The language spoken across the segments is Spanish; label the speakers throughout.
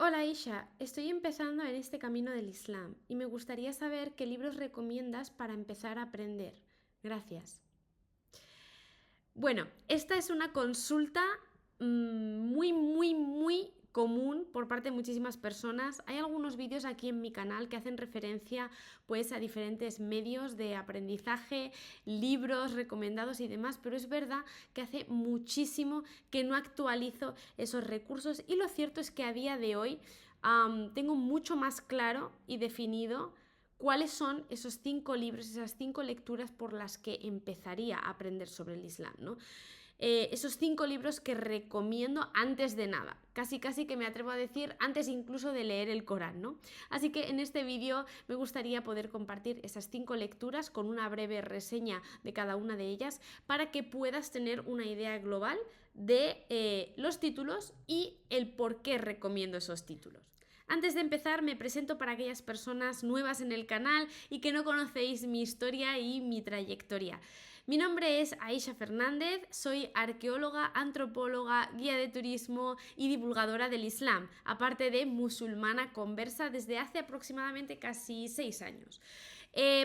Speaker 1: Hola Isha, estoy empezando en este camino del Islam y me gustaría saber qué libros recomiendas para empezar a aprender. Gracias. Bueno, esta es una consulta muy común por parte de muchísimas personas. Hay algunos vídeos aquí en mi canal que hacen referencia pues a diferentes medios de aprendizaje, libros recomendados y demás, pero es verdad que hace muchísimo que no actualizo esos recursos y lo cierto es que a día de hoy tengo mucho más claro y definido cuáles son esos 5 libros, esas 5 lecturas por las que empezaría a aprender sobre el Islam, ¿no? Esos 5 libros que recomiendo antes de nada, casi que me atrevo a decir antes incluso de leer el Corán, ¿no? Así que en este vídeo me gustaría poder compartir esas 5 lecturas con una breve reseña de cada una de ellas para que puedas tener una idea global de los títulos y el por qué recomiendo esos títulos. Antes de empezar, me presento para aquellas personas nuevas en el canal y que no conocéis mi historia y mi trayectoria. Mi nombre es Aisha Fernández, soy arqueóloga, antropóloga, guía de turismo y divulgadora del Islam, aparte de musulmana conversa desde hace aproximadamente casi 6 años.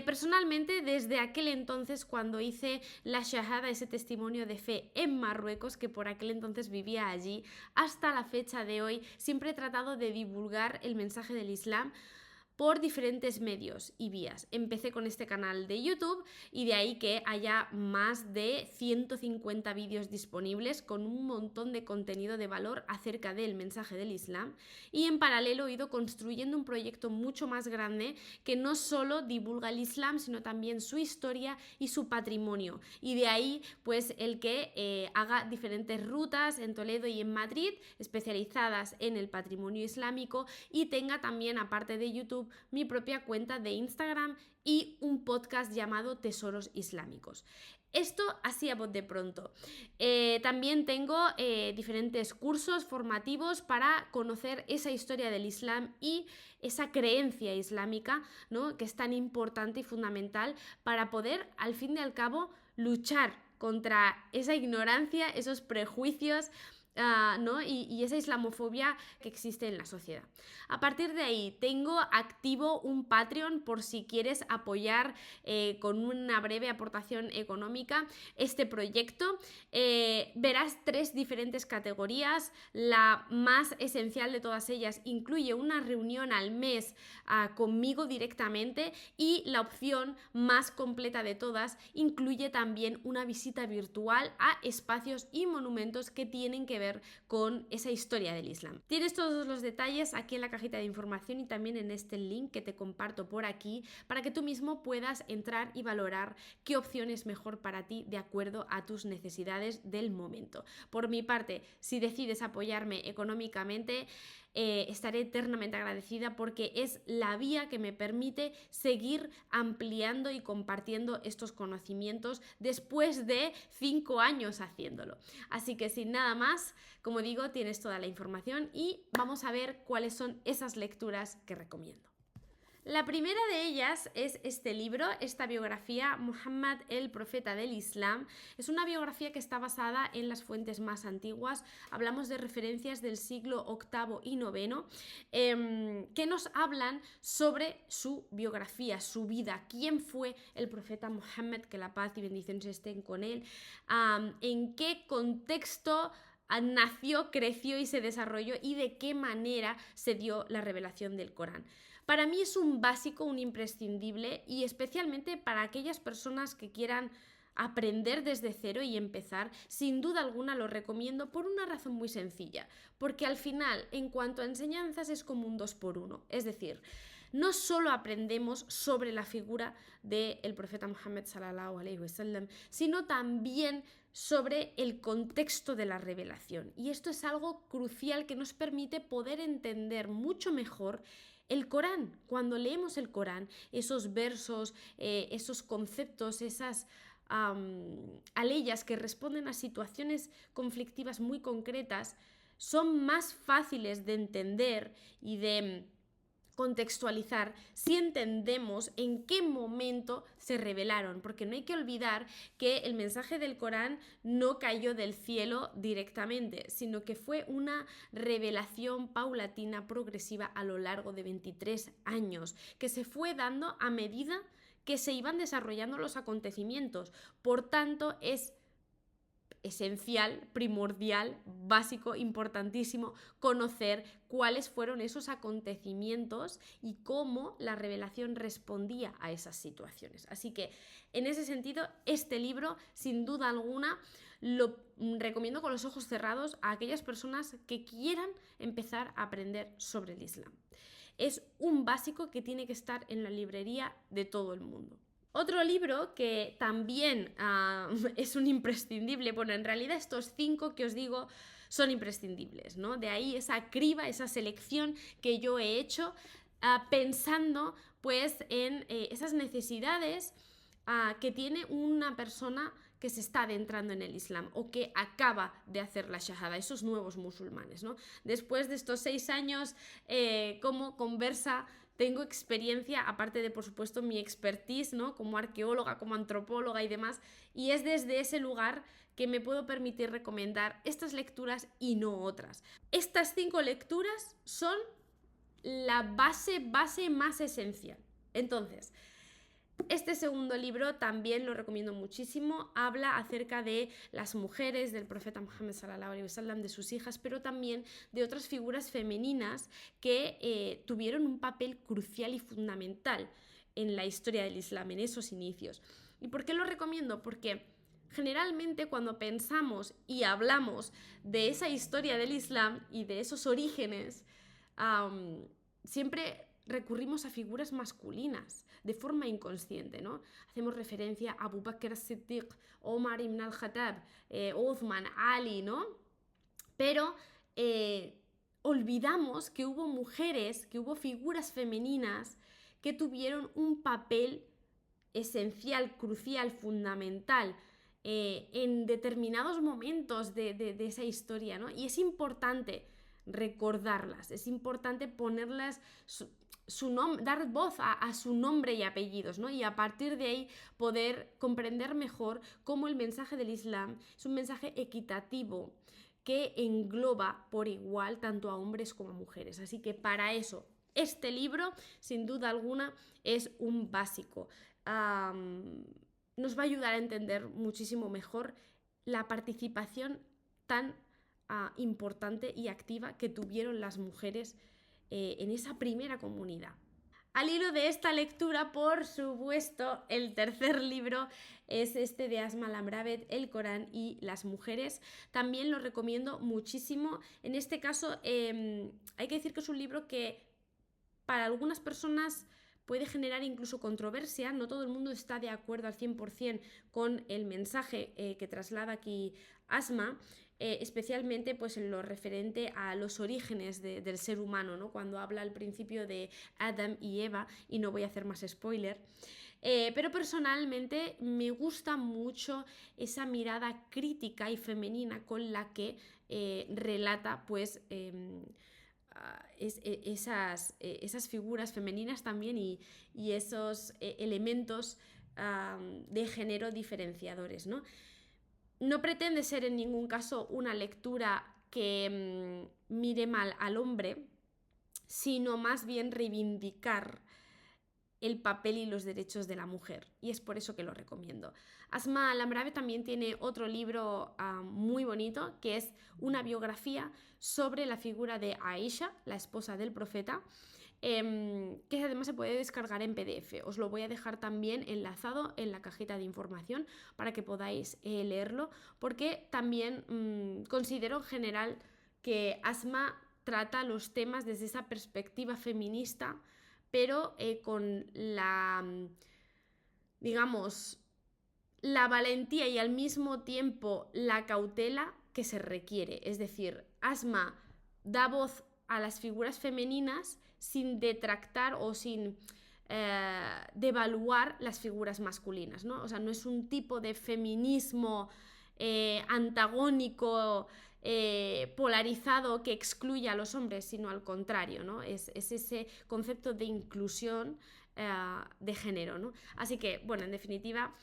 Speaker 1: Personalmente, desde aquel entonces, cuando hice la Shahada, ese testimonio de fe en Marruecos, que por aquel entonces vivía allí, hasta la fecha de hoy, siempre he tratado de divulgar el mensaje del Islam por diferentes medios y vías. Empecé con este canal de YouTube y de ahí que haya más de 150 vídeos disponibles con un montón de contenido de valor acerca del mensaje del Islam, y en paralelo he ido construyendo un proyecto mucho más grande que no solo divulga el Islam, sino también su historia y su patrimonio, y de ahí pues el que haga diferentes rutas en Toledo y en Madrid especializadas en el patrimonio islámico, y tenga también, aparte de YouTube, mi propia cuenta de Instagram y un podcast llamado Tesoros Islámicos. Esto así a voz de pronto. También tengo diferentes cursos formativos para conocer esa historia del Islam y esa creencia islámica, ¿no?, que es tan importante y fundamental para poder, al fin y al cabo, luchar contra esa ignorancia, esos prejuicios, ¿no? y esa islamofobia que existe en la sociedad. A partir de ahí, tengo activo un Patreon por si quieres apoyar con una breve aportación económica este proyecto. Verás 3 diferentes categorías. La más esencial de todas ellas incluye una reunión al mes conmigo directamente, y la opción más completa de todas incluye también una visita virtual a espacios y monumentos que tienen que ver con esa historia del Islam. Tienes todos los detalles aquí en la cajita de información y también en este link que te comparto por aquí para que tú mismo puedas entrar y valorar qué opción es mejor para ti de acuerdo a tus necesidades del momento. Por mi parte, si decides apoyarme económicamente, estaré eternamente agradecida porque es la vía que me permite seguir ampliando y compartiendo estos conocimientos después de 5 años haciéndolo. Así que sin nada más, como digo, tienes toda la información y vamos a ver cuáles son esas lecturas que recomiendo. La primera de ellas es este libro, esta biografía, Muhammad, el profeta del Islam. Es una biografía que está basada en las fuentes más antiguas. Hablamos de referencias del siglo VIII y IX, que nos hablan sobre su biografía, su vida, quién fue el profeta Muhammad, que la paz y bendiciones estén con él, en qué contexto nació, creció y se desarrolló, y de qué manera se dio la revelación del Corán. Para mí es un básico, un imprescindible, y especialmente para aquellas personas que quieran aprender desde cero y empezar, sin duda alguna lo recomiendo por una razón muy sencilla, porque al final, en cuanto a enseñanzas, es como un 2 por 1, es decir, no solo aprendemos sobre la figura del profeta Muhammad sallallahu alaihi wasallam, sino también sobre el contexto de la revelación, y esto es algo crucial que nos permite poder entender mucho mejor el Corán. Cuando leemos el Corán, esos versos, esos conceptos, esas aleyas que responden a situaciones conflictivas muy concretas, son más fáciles de entender y de contextualizar si entendemos en qué momento se revelaron, porque no hay que olvidar que el mensaje del Corán no cayó del cielo directamente, sino que fue una revelación paulatina, progresiva a lo largo de 23 años, que se fue dando a medida que se iban desarrollando los acontecimientos. Por tanto, es esencial, primordial, básico, importantísimo conocer cuáles fueron esos acontecimientos y cómo la revelación respondía a esas situaciones. Así que en ese sentido, este libro, sin duda alguna, lo recomiendo con los ojos cerrados a aquellas personas que quieran empezar a aprender sobre el Islam. Es un básico que tiene que estar en la librería de todo el mundo. Otro libro que también es un imprescindible, bueno, en realidad estos 5 que os digo son imprescindibles, ¿no? De ahí esa criba, esa selección que yo he hecho pensando pues en esas necesidades que tiene una persona que se está adentrando en el Islam o que acaba de hacer la shahada, esos nuevos musulmanes, ¿no? Después de estos 6 años como conversa, tengo experiencia, aparte de, por supuesto, mi expertise, ¿no? Como arqueóloga, como antropóloga y demás, y es desde ese lugar que me puedo permitir recomendar estas lecturas y no otras. Estas 5 lecturas son la base más esencial. Entonces, este segundo libro también lo recomiendo muchísimo, habla acerca de las mujeres del profeta Muhammad sallallahu alaihi wasallam, de sus hijas, pero también de otras figuras femeninas que tuvieron un papel crucial y fundamental en la historia del Islam, en esos inicios. ¿Y por qué lo recomiendo? Porque generalmente cuando pensamos y hablamos de esa historia del Islam y de esos orígenes, siempre recurrimos a figuras masculinas de forma inconsciente, ¿no? Hacemos referencia a Abu Bakr as-Siddiq, Omar ibn al-Khattab, Uthman, Ali, ¿no? Pero olvidamos que hubo mujeres, que hubo figuras femeninas que tuvieron un papel esencial, crucial, fundamental en determinados momentos de esa historia, ¿no? Y es importante recordarlas, es importante ponerlas dar voz a su nombre y apellidos, ¿no? Y a partir de ahí poder comprender mejor cómo el mensaje del Islam es un mensaje equitativo que engloba por igual tanto a hombres como a mujeres. Así que para eso, este libro, sin duda alguna, es un básico. Nos va a ayudar a entender muchísimo mejor la participación tan importante y activa que tuvieron las mujeres en esa primera comunidad. Al hilo de esta lectura, por supuesto, el tercer libro es este de Asma Lamravet, El Corán y las mujeres. También lo recomiendo muchísimo. En este caso, hay que decir que es un libro que para algunas personas puede generar incluso controversia. No todo el mundo está de acuerdo al 100% con el mensaje que traslada aquí Asma. Especialmente pues en lo referente a los orígenes del ser humano, ¿no? Cuando habla al principio de Adam y Eva, y no voy a hacer más spoiler, pero personalmente me gusta mucho esa mirada crítica y femenina con la que relata pues esas figuras femeninas también y esos elementos de género diferenciadores, ¿no? No pretende ser en ningún caso una lectura que mire mal al hombre, sino más bien reivindicar el papel y los derechos de la mujer, y es por eso que lo recomiendo. Asma Lamravet también tiene otro libro muy bonito, que es una biografía sobre la figura de Aisha, la esposa del profeta, que además se puede descargar en PDF. Os lo voy a dejar también enlazado en la cajita de información para que podáis leerlo, porque también considero en general que Asma trata los temas desde esa perspectiva feminista, pero con la, digamos, la valentía y al mismo tiempo la cautela que se requiere. Es decir, Asma da voz a las figuras femeninas sin detractar o sin devaluar las figuras masculinas, ¿no? O sea, no es un tipo de feminismo antagónico polarizado que excluye a los hombres, sino al contrario, ¿no? Es ese concepto de inclusión de género, ¿no? Así que, bueno, en definitiva,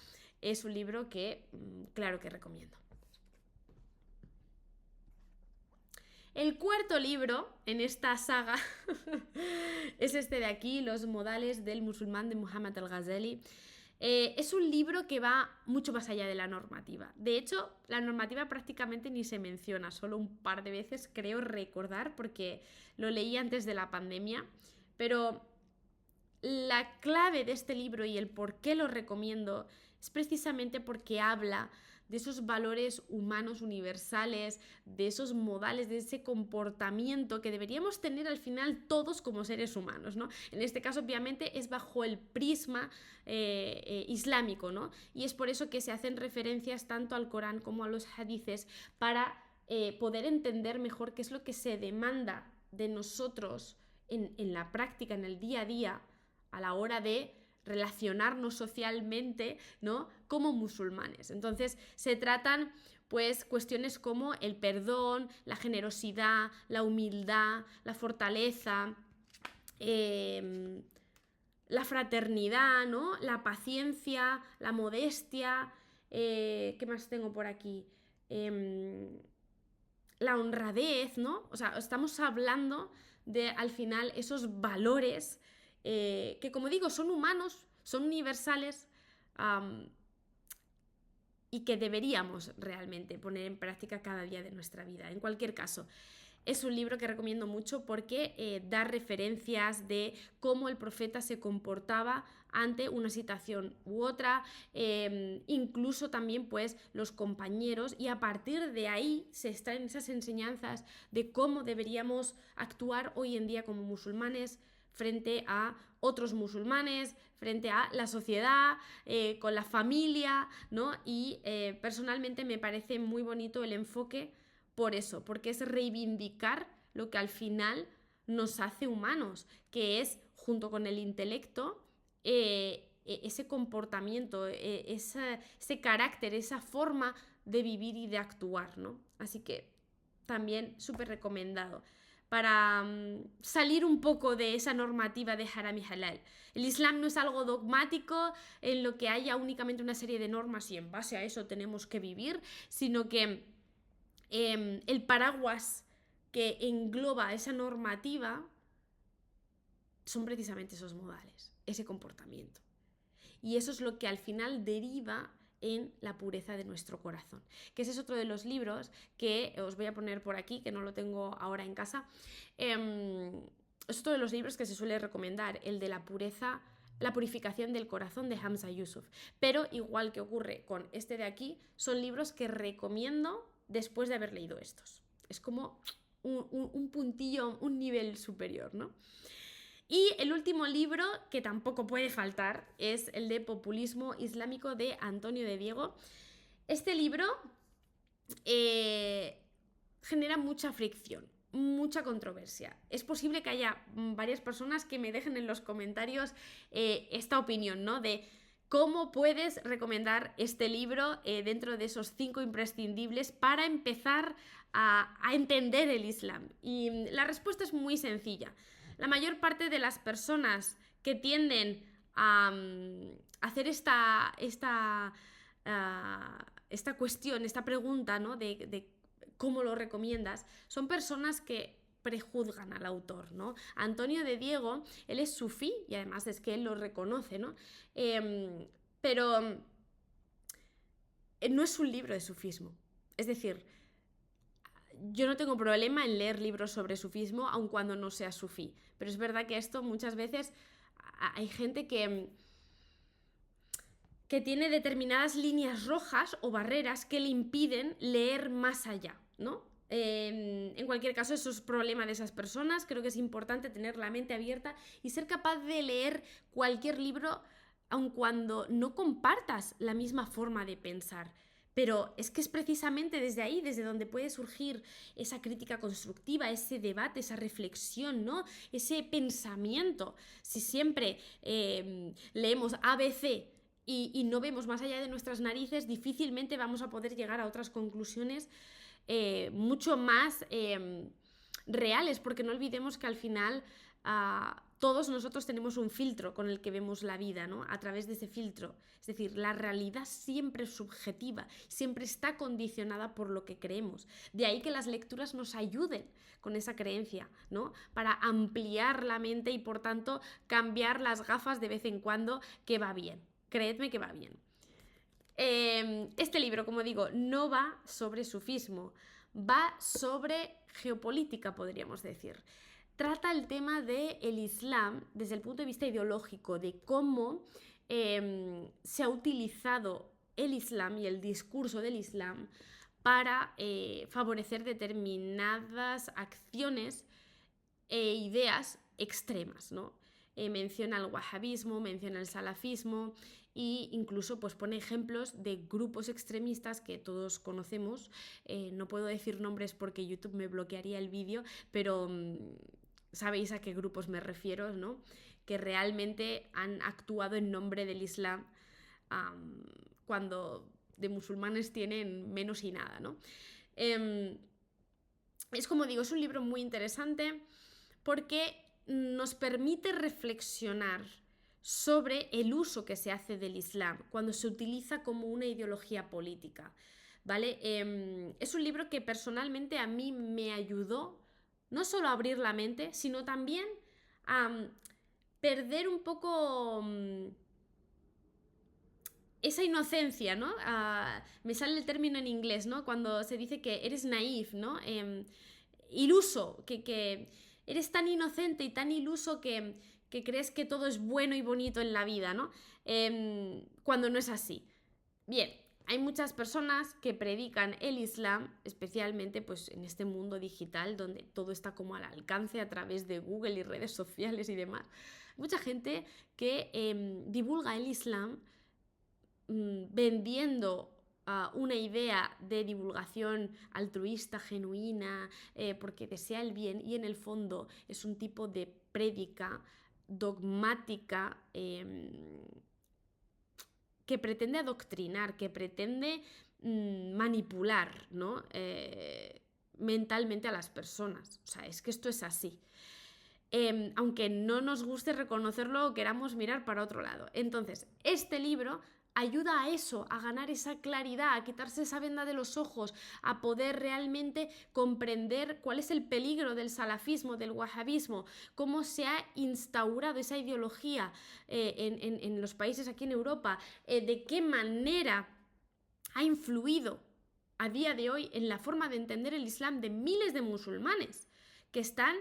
Speaker 1: es un libro que, claro que recomiendo. El cuarto libro en esta saga es este de aquí, Los modales del musulmán de Muhammad al-Ghazali. Es un libro que va mucho más allá de la normativa. De hecho, la normativa prácticamente ni se menciona, solo un par de veces creo recordar, porque lo leí antes de la pandemia. Pero la clave de este libro y el por qué lo recomiendo es precisamente porque habla de esos valores humanos universales, de esos modales, de ese comportamiento que deberíamos tener al final todos como seres humanos, ¿no? En este caso, obviamente, es bajo el prisma islámico, ¿no? Y es por eso que se hacen referencias tanto al Corán como a los hadices para poder entender mejor qué es lo que se demanda de nosotros en la práctica, en el día a día, a la hora de relacionarnos socialmente, ¿no? Como musulmanes. Entonces se tratan pues cuestiones como el perdón, la generosidad, la humildad, la fortaleza, la fraternidad, ¿no? La paciencia, la modestia, ¿qué más tengo por aquí? La honradez, ¿no? O sea, estamos hablando de al final esos valores que, como digo, son humanos, son universales y que deberíamos realmente poner en práctica cada día de nuestra vida. En cualquier caso, es un libro que recomiendo mucho porque da referencias de cómo el profeta se comportaba ante una situación u otra, incluso también pues los compañeros, y a partir de ahí se extraen esas enseñanzas de cómo deberíamos actuar hoy en día como musulmanes frente a otros musulmanes, frente a la sociedad, con la familia, ¿no? Y personalmente me parece muy bonito el enfoque por eso, porque es reivindicar lo que al final nos hace humanos, que es, junto con el intelecto, ese comportamiento, ese carácter, esa forma de vivir y de actuar, ¿no? Así que también súper recomendado para salir un poco de esa normativa de haram y halal. El Islam no es algo dogmático en lo que haya únicamente una serie de normas y en base a eso tenemos que vivir, sino que el paraguas que engloba esa normativa son precisamente esos modales, ese comportamiento. Y eso es lo que al final deriva en la pureza de nuestro corazón. Que ese es otro de los libros que os voy a poner por aquí, que no lo tengo ahora en casa. Es otro de los libros que se suele recomendar, el de la pureza, la purificación del corazón de Hamza Yusuf. Pero igual que ocurre con este de aquí, son libros que recomiendo después de haber leído estos. Es como un puntillo, un nivel superior, ¿no? Y el último libro, que tampoco puede faltar, es el de Populismo Islámico de Antonio de Diego. Este libro genera mucha fricción, mucha controversia. Es posible que haya varias personas que me dejen en los comentarios esta opinión, ¿no? De cómo puedes recomendar este libro dentro de esos 5 imprescindibles para empezar a entender el Islam. Y la respuesta es muy sencilla. La mayor parte de las personas que tienden a hacer esta cuestión, esta pregunta, ¿no? de cómo lo recomiendas, son personas que prejuzgan al autor, ¿no? Antonio de Diego, él es sufí y además es que él lo reconoce, ¿no? Pero no es un libro de sufismo. Es decir, yo no tengo problema en leer libros sobre sufismo, aun cuando no sea sufí. Pero es verdad que esto muchas veces hay gente que tiene determinadas líneas rojas o barreras que le impiden leer más allá, ¿no? En cualquier caso, eso es problema de esas personas. Creo que es importante tener la mente abierta y ser capaz de leer cualquier libro, aun cuando no compartas la misma forma de pensar. Pero es que es precisamente desde ahí, desde donde puede surgir esa crítica constructiva, ese debate, esa reflexión, ¿no? Ese pensamiento. Si siempre leemos ABC y no vemos más allá de nuestras narices, difícilmente vamos a poder llegar a otras conclusiones mucho más reales, porque no olvidemos que al final todos nosotros tenemos un filtro con el que vemos la vida, ¿no? A través de ese filtro. Es decir, la realidad siempre es subjetiva, siempre está condicionada por lo que creemos. De ahí que las lecturas nos ayuden con esa creencia, ¿no? Para ampliar la mente y, por tanto, cambiar las gafas de vez en cuando, que va bien. Creedme que va bien. Este libro, como digo, no va sobre sufismo, va sobre geopolítica, podríamos decir. Trata el tema del Islam desde el punto de vista ideológico, de cómo se ha utilizado el Islam y el discurso del Islam para favorecer determinadas acciones e ideas extremas, ¿no? Menciona el wahabismo, menciona el salafismo e incluso pues, pone ejemplos de grupos extremistas que todos conocemos. No puedo decir nombres porque YouTube me bloquearía el vídeo, pero sabéis a qué grupos me refiero, ¿no? Que realmente han actuado en nombre del Islam cuando de musulmanes tienen menos y nada, ¿no? Es como digo, es un libro muy interesante porque nos permite reflexionar sobre el uso que se hace del Islam cuando se utiliza como una ideología política, ¿vale? Es un libro que personalmente a mí me ayudó no solo a abrir la mente, sino también a perder un poco esa inocencia, ¿no? Me sale el término en inglés, ¿no? Cuando se dice que eres naif, ¿no? Iluso, que eres tan inocente y tan iluso que crees que todo es bueno y bonito en la vida, ¿no? Cuando no es así. Bien, hay muchas personas que predican el Islam, especialmente pues, en este mundo digital donde todo está como al alcance a través de Google y redes sociales y demás. Mucha gente que divulga el Islam vendiendo una idea de divulgación altruista, genuina, porque desea el bien, y en el fondo es un tipo de prédica dogmática que pretende adoctrinar, que pretende manipular, ¿no? Mentalmente a las personas. O sea, es que esto es así. Aunque no nos guste reconocerlo o queramos mirar para otro lado. Entonces, este libro ayuda a eso, a ganar esa claridad, a quitarse esa venda de los ojos, a poder realmente comprender cuál es el peligro del salafismo, del wahabismo, cómo se ha instaurado esa ideología en los países aquí en Europa, de qué manera ha influido a día de hoy en la forma de entender el Islam de miles de musulmanes que están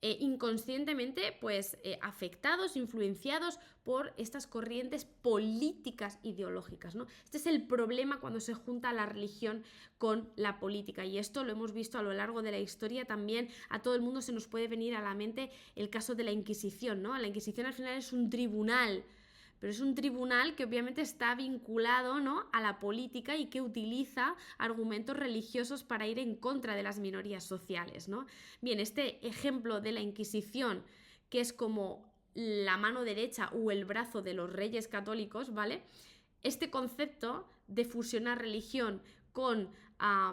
Speaker 1: inconscientemente pues afectados, influenciados por estas corrientes políticas ideológicas, ¿no? Este es el problema cuando se junta la religión con la política, y esto lo hemos visto a lo largo de la historia. También a todo el mundo se nos puede venir a la mente el caso de la Inquisición, ¿no? La Inquisición al final es un tribunal, pero es un tribunal que obviamente está vinculado, ¿no?, a la política y que utiliza argumentos religiosos para ir en contra de las minorías sociales, ¿no? Bien, este ejemplo de la Inquisición, que es como la mano derecha o el brazo de los reyes católicos, ¿vale? Este concepto de fusionar religión con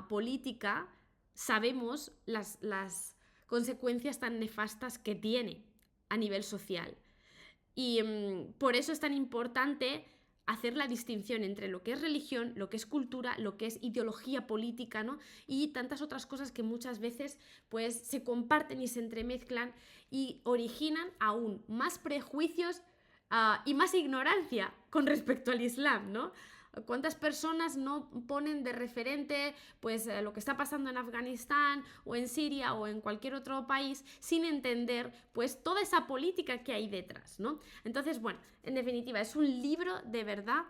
Speaker 1: política, sabemos las consecuencias tan nefastas que tiene a nivel social. Y por eso es tan importante hacer la distinción entre lo que es religión, lo que es cultura, lo que es ideología política, ¿no? Y tantas otras cosas que muchas veces pues se comparten y se entremezclan y originan aún más prejuicios y más ignorancia con respecto al Islam, ¿no? ¿Cuántas personas no ponen de referente pues lo que está pasando en Afganistán o en Siria o en cualquier otro país sin entender pues toda esa política que hay detrás, ¿no? Entonces, bueno, en definitiva, es un libro de verdad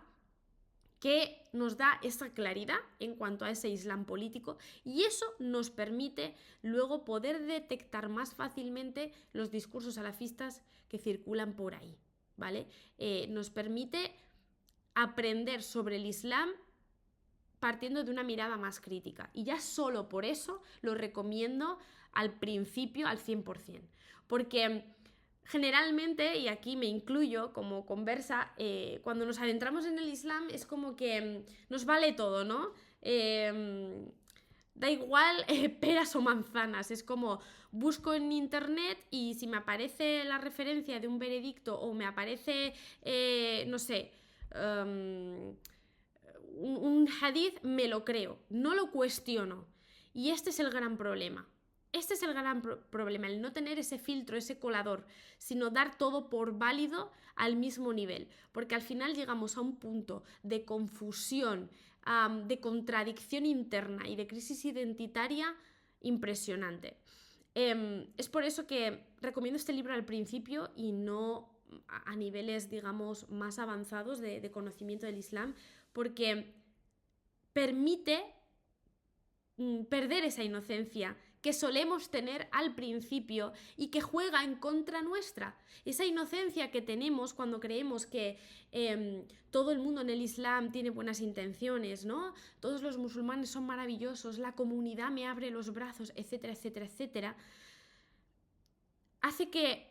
Speaker 1: que nos da esa claridad en cuanto a ese Islam político, y eso nos permite luego poder detectar más fácilmente los discursos salafistas que circulan por ahí, ¿vale? Nos permite aprender sobre el Islam partiendo de una mirada más crítica, y ya solo por eso lo recomiendo al principio al 100%, porque generalmente, y aquí me incluyo como conversa, cuando nos adentramos en el Islam es como que nos vale todo, ¿no? da igual peras o manzanas, es como busco en internet y si me aparece la referencia de un veredicto o me aparece, no sé, un hadith, me lo creo, no lo cuestiono. Y este es el gran problema. Este es el gran problema, el no tener ese filtro, ese colador, sino dar todo por válido al mismo nivel. Porque al final llegamos a un punto de confusión, de contradicción interna y de crisis identitaria impresionante. Es por eso que recomiendo este libro al principio y no a niveles, digamos, más avanzados de conocimiento del Islam, porque permite perder esa inocencia que solemos tener al principio y que juega en contra nuestra. Esa inocencia que tenemos cuando creemos que todo el mundo en el Islam tiene buenas intenciones, ¿no? Todos los musulmanes son maravillosos, la comunidad me abre los brazos, etcétera, etcétera, etcétera, hace que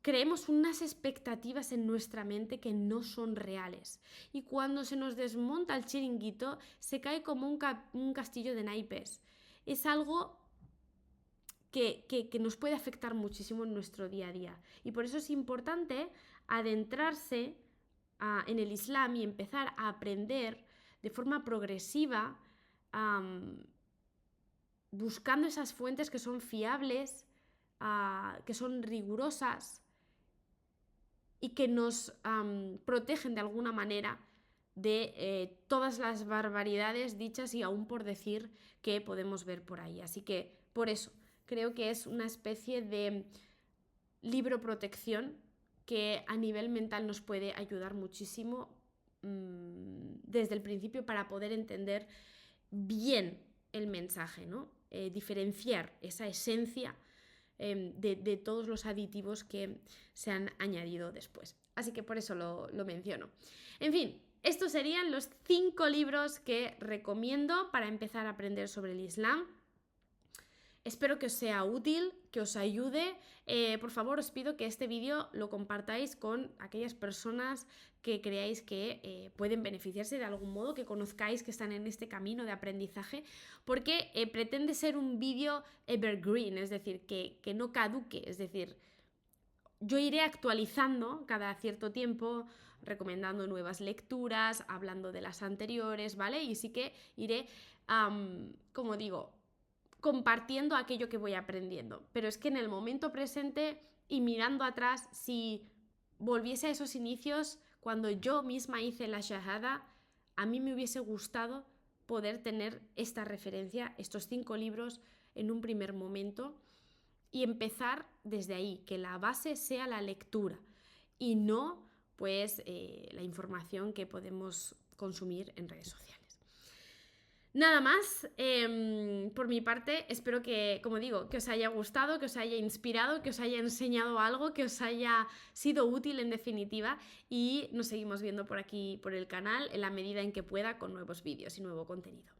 Speaker 1: creemos unas expectativas en nuestra mente que no son reales. Y cuando se nos desmonta el chiringuito, se cae como un castillo de naipes. Es algo que nos puede afectar muchísimo en nuestro día a día. Y por eso es importante adentrarse en el Islam y empezar a aprender de forma progresiva, buscando esas fuentes que son fiables, que son rigurosas y que nos protegen de alguna manera de todas las barbaridades dichas y aún por decir que podemos ver por ahí. Así que por eso creo que es una especie de libro protección que a nivel mental nos puede ayudar muchísimo desde el principio para poder entender bien el mensaje, ¿no? Diferenciar esa esencia de todos los aditivos que se han añadido después. Así que por eso lo menciono. En fin, estos serían los 5 libros que recomiendo para empezar a aprender sobre el Islam. Espero que os sea útil, que os ayude. Por favor, os pido que este vídeo lo compartáis con aquellas personas que creáis que pueden beneficiarse de algún modo, que conozcáis que están en este camino de aprendizaje, porque pretende ser un vídeo evergreen, es decir, que no caduque, es decir, yo iré actualizando cada cierto tiempo, recomendando nuevas lecturas, hablando de las anteriores, ¿vale? Y sí que iré, como digo, compartiendo aquello que voy aprendiendo. Pero es que en el momento presente y mirando atrás, si volviese a esos inicios, cuando yo misma hice la shahada, a mí me hubiese gustado poder tener esta referencia, estos 5 libros en un primer momento y empezar desde ahí, que la base sea la lectura y no pues la información que podemos consumir en redes sociales. Nada más, por mi parte, espero que, como digo, que os haya gustado, que os haya inspirado, que os haya enseñado algo, que os haya sido útil en definitiva y nos seguimos viendo por aquí, por el canal, en la medida en que pueda, con nuevos vídeos y nuevo contenido.